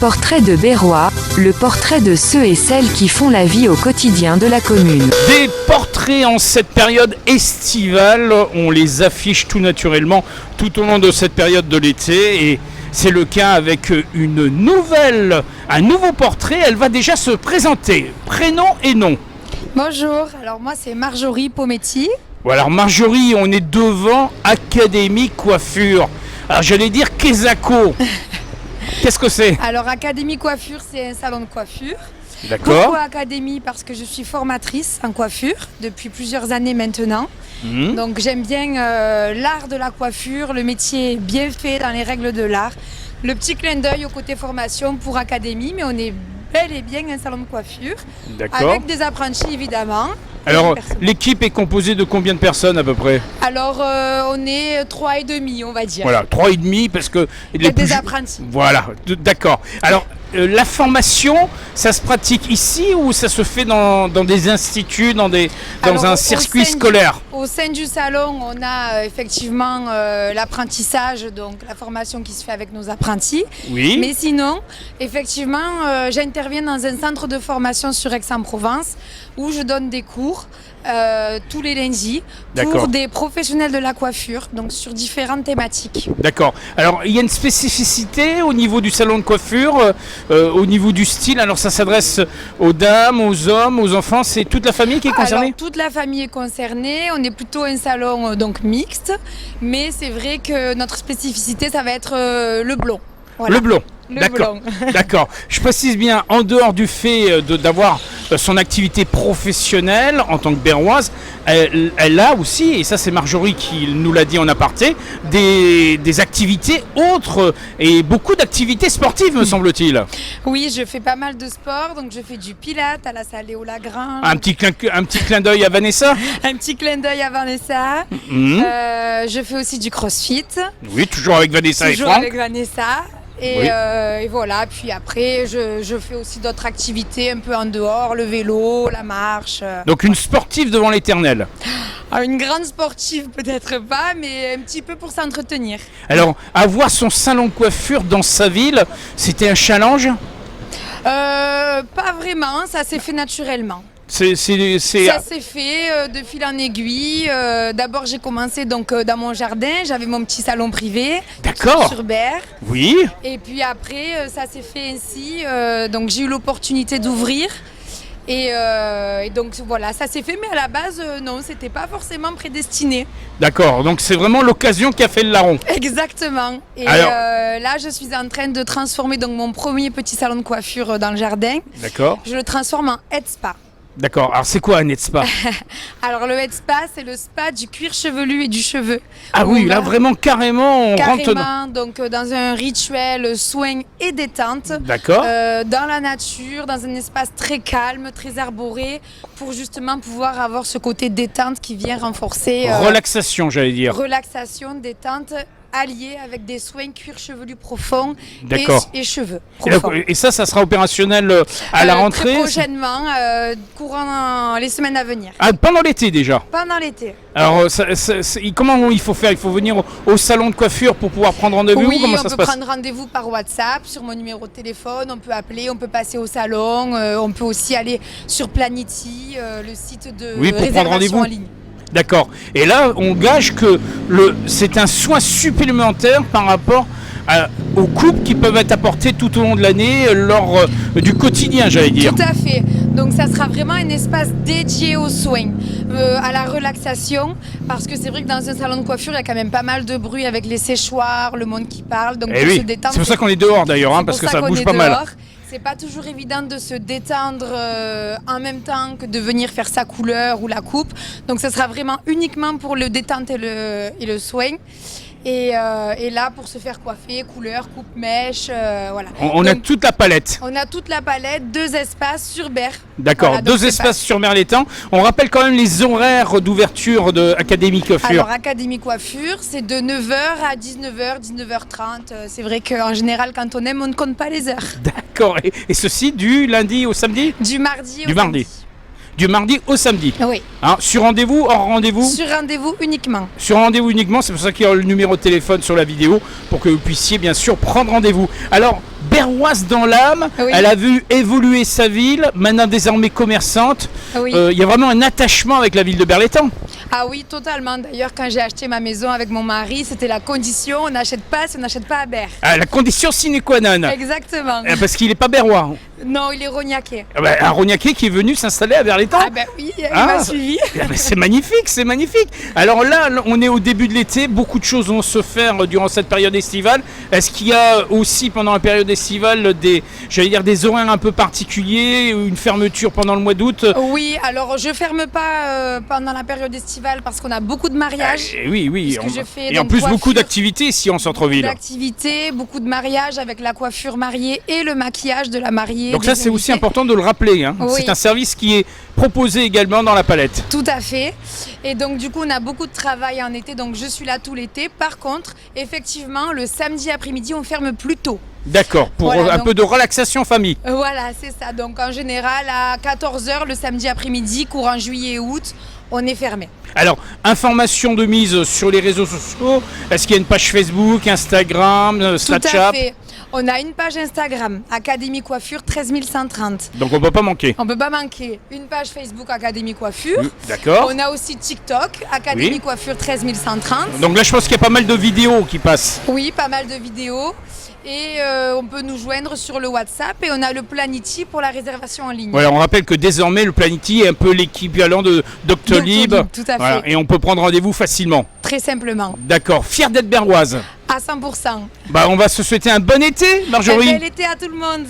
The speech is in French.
Portrait de Berrois, le portrait de ceux et celles qui font la vie au quotidien de la commune. Des portraits en cette période estivale, on les affiche tout naturellement tout au long de cette période de l'été et c'est le cas avec un nouveau portrait. Elle va déjà se présenter, prénom et nom. Bonjour, alors moi c'est Marjorie Pometti. Bon, alors Marjorie, on est devant Académie Coiffure. Alors j'allais dire Quesaco. Qu'est-ce que c'est? Alors Académie Coiffure, c'est un salon de coiffure. D'accord. Pourquoi Académie? Parce que je suis formatrice en coiffure depuis plusieurs années maintenant. Donc j'aime bien l'art de la coiffure, le métier bien fait dans les règles de l'art. Le petit clin d'œil au côté formation pour Académie, mais on est bel et bien un salon de coiffure. D'accord. Avec des apprentis évidemment. Alors l'équipe est composée de combien de personnes à peu près? Alors on est 3,5 on va dire. Voilà, 3,5 parce que... Il y a des apprentis. Voilà, d'accord. Alors, la formation, ça se pratique ici ou ça se fait dans des instituts, dans un circuit scolaire? Au sein du salon, on a effectivement l'apprentissage, donc la formation qui se fait avec nos apprentis. Oui. Mais sinon, effectivement, j'interviens dans un centre de formation sur Aix-en-Provence où je donne des cours tous les lundis pour des professionnels de la coiffure, donc sur différentes thématiques. D'accord. Alors, il y a une spécificité au niveau du salon de coiffure, au niveau du style. Alors, ça s'adresse aux dames, aux hommes, aux enfants. C'est toute la famille qui est concernée? Alors, toute la famille est concernée. On est plutôt un salon donc mixte, mais c'est vrai que notre spécificité, ça va être le blond. Voilà. Le blond. Le D'accord. blond. D'accord. Je précise bien, en dehors du fait d'avoir son activité professionnelle en tant que berroise, elle a aussi, et ça c'est Marjorie qui nous l'a dit en aparté, des activités autres et beaucoup d'activités sportives me semble-t-il. Oui, je fais pas mal de sport, donc je fais du pilates à la salle Léo Lagrange. Un petit clin d'œil à Vanessa. Un petit clin d'œil à Vanessa. Je fais aussi du crossfit. Oui, toujours avec Vanessa et Toujours Franck. avec Vanessa. Et voilà, puis après je fais aussi d'autres activités un peu en dehors, le vélo, la marche. Donc une sportive devant l'éternel. Alors, une grande sportive peut-être pas, mais un petit peu pour s'entretenir. Alors, avoir son salon de coiffure dans sa ville, c'était un challenge? Pas vraiment, ça s'est fait naturellement. Ça s'est fait de fil en aiguille. D'abord, j'ai commencé donc dans mon jardin. J'avais mon petit salon privé. D'accord. Sur Berre. Oui. Et puis après, ça s'est fait ainsi. Donc, j'ai eu l'opportunité d'ouvrir. Et donc voilà, ça s'est fait. Mais à la base, non, c'était pas forcément prédestiné. D'accord. Donc, c'est vraiment l'occasion qui a fait le larron. Exactement. Et alors, là, je suis en train de transformer donc mon premier petit salon de coiffure dans le jardin. D'accord. Je le transforme en head spa. D'accord, alors c'est quoi un head spa? Alors le head spa, c'est le spa du cuir chevelu et du cheveu. Ah oui, là vraiment carrément on rentre donc dans un rituel soin et détente. D'accord. Dans la nature, dans un espace très calme, très arboré, pour justement pouvoir avoir ce côté détente qui vient renforcer... relaxation, j'allais dire. Relaxation, détente, allié avec des soins cuir chevelu profond et cheveux profonds. Et ça sera opérationnel à la rentrée? Très prochainement, courant les semaines à venir. Ah, pendant l'été déjà? Pendant l'été. Alors, comment il faut faire? Il faut venir au salon de coiffure pour pouvoir prendre rendez-vous? Oui, comment ça on se peut passe? prendre rendez-vous par WhatsApp, sur mon numéro de téléphone, on peut appeler, on peut passer au salon, on peut aussi aller sur Planity, le site de réservation en ligne. D'accord. Et là, on gage que c'est un soin supplémentaire par rapport aux couples qui peuvent être apportés tout au long de l'année lors du quotidien, j'allais dire. Tout à fait. Donc ça sera vraiment un espace dédié aux soins, à la relaxation, parce que c'est vrai que dans un salon de coiffure, il y a quand même pas mal de bruit avec les séchoirs, le monde qui parle. Donc pour se détendre, c'est pour ça qu'on est dehors d'ailleurs, parce que ça bouge pas mal. C'est pas toujours évident de se détendre en même temps que de venir faire sa couleur ou la coupe. Donc ça sera vraiment uniquement pour le détente et le soin. Et là, pour se faire coiffer, couleur, coupe-mèche, voilà. On a toute la palette. On a toute la palette, 2 espaces sur Berre. D'accord, voilà, 2 espaces sur Berre-l'Étang. On rappelle quand même les horaires d'ouverture de Académie Coiffure. Alors, Académie Coiffure, c'est de 9h à 19h, 19h30. C'est vrai qu'en général, quand on aime, on ne compte pas les heures. D'accord, et ceci du lundi au samedi? Du mardi au samedi. du mardi au samedi. Oui. Hein, sur rendez-vous, hors rendez-vous? Sur rendez-vous uniquement. Sur rendez-vous uniquement, c'est pour ça qu'il y a le numéro de téléphone sur la vidéo pour que vous puissiez bien sûr prendre rendez-vous. Alors, berroise dans l'âme, Oui. elle a vu évoluer sa ville, maintenant désormais commerçante. Oui. Il y a vraiment un attachement avec la ville de Berlétan. Ah oui, totalement. D'ailleurs, quand j'ai acheté ma maison avec mon mari, c'était la condition, on n'achète pas si on n'achète pas à Berre. Ah, la condition sine qua non. Exactement. Parce qu'il n'est pas berrois. Non, il est rognaquais. Ah bah, un Rognaquais qui est venu s'installer à Berlétan. Ah ben oui, il Ah. m'a suivi. Ah bah, c'est magnifique, c'est magnifique. Alors là, on est au début de l'été, beaucoup de choses vont se faire durant cette période estivale. Est-ce qu'il y a aussi pendant la période estivale des horaires un peu particuliers, une fermeture pendant le mois d'août? Oui, alors je ferme pas pendant la période estivale parce qu'on a beaucoup de mariages. Oui, oui. Puisque je fais Et en donc plus, coiffure, beaucoup d'activités ici en centre-ville. d'activités, beaucoup de mariages avec la coiffure mariée et le maquillage de la mariée. Donc des ça, c'est aussi invités. important de le rappeler. Hein. Oui. C'est un service qui est proposé également dans la palette. Tout à fait. Et donc du coup, on a beaucoup de travail en été, donc je suis là tout l'été. Par contre, effectivement, le samedi après-midi, on ferme plus tôt. D'accord, pour Voilà, un donc- peu de relaxation famille. Voilà, c'est ça. Donc en général, à 14h le samedi après-midi, courant juillet et août, on est fermé. Alors, information de mise sur les réseaux sociaux. Est-ce qu'il y a une page Facebook, Instagram, Tout Snapchat? à fait. On a une page Instagram, Académie Coiffure 13130. Donc on ne peut pas manquer. On peut pas manquer. Une page Facebook Académie Coiffure. D'accord. On a aussi TikTok, Académie Oui. Coiffure 13130. Donc là, je pense qu'il y a pas mal de vidéos qui passent. Oui, pas mal de vidéos. Et on peut nous joindre sur le WhatsApp et on a le Planity pour la réservation en ligne. Voilà, on rappelle que désormais, le Planity est un peu l'équivalent de Doctolib. Doctolib, tout à fait. Et on peut prendre rendez-vous facilement. Très simplement, D'accord. Fier d'être berroise. à 100%. Bah, on va se souhaiter un bon été, Marjorie. Bel été à tout le monde.